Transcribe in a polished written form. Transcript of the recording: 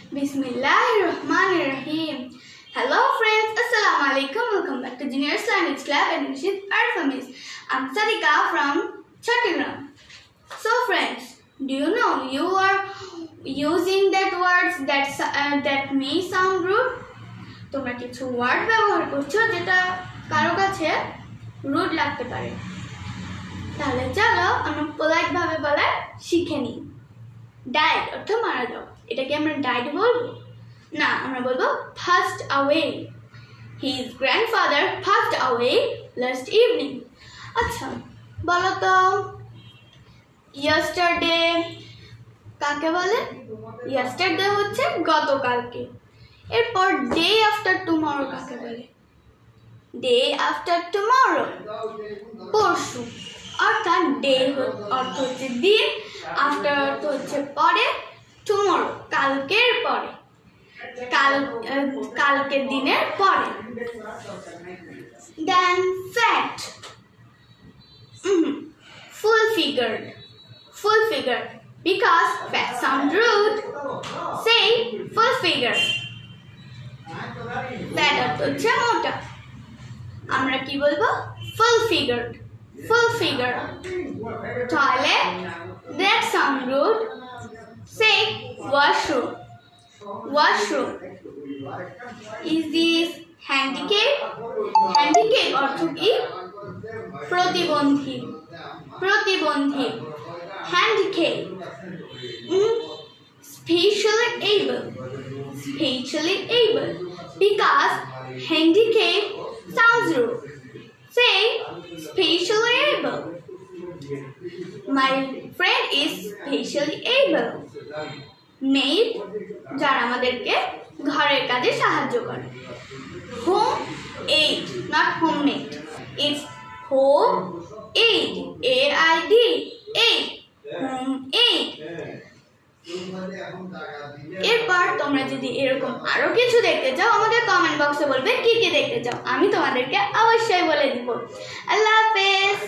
Bismillahirrahmanirrahim. Hello friends, Assalamu alaikum. Welcome back to Junior Islamic Club and this is Arfamis. I'm Sadika from Chattogram. So friends, do you know you are using that words that may sound rude? তোমরা কিছু word ব্যবহার করছো যেটা কারো কাছে rude লাগতে পারে। তাহলে চলো আমরা পোলাইট ভাবে বলা শিখে নিই। ডাইড অর্থ মারা যাও, এটাকে আমরা ডাইড বলবো না, আমরা বলবো passed away. His grandfather passed away last evening. আচ্ছা বলো তো yesterday কাকে বলে? yesterday হচ্ছে গতকালকে। এরপর day after tomorrow কাকে বলে? day after tomorrow পরশু। অর্থাৎ day অর্থ হচ্ছে দিন, after অর্থ হচ্ছে পরে, tomorrow কালকের পরে, কালকের দিনের পরে। then fat full figured because fat sound rude, say full figure. fat অর্থ হচ্ছে মোটা, আমরা কি বলবো? full figured. toilet that sound rude, say washroom. is this handicap অর্থ কি? প্রতিবন্ধী। handicap spatially able because handicap sounds rude, say spatially able. My friend is spatially able. maid যারা আমাদেরকে ঘরের কাজে সাহায্য করে। home aid not homemade, it's home aid, AID, aid, home aid. এরপর তোমরা যদি এরকম আরো কিছু দেখতে চাও আমাদের কমেন্ট বক্সে বলবে কি কি দেখতে চাও, আমি তোমাদেরকে অবশ্যই বলে দিব। আল্লাহ হাফেজ।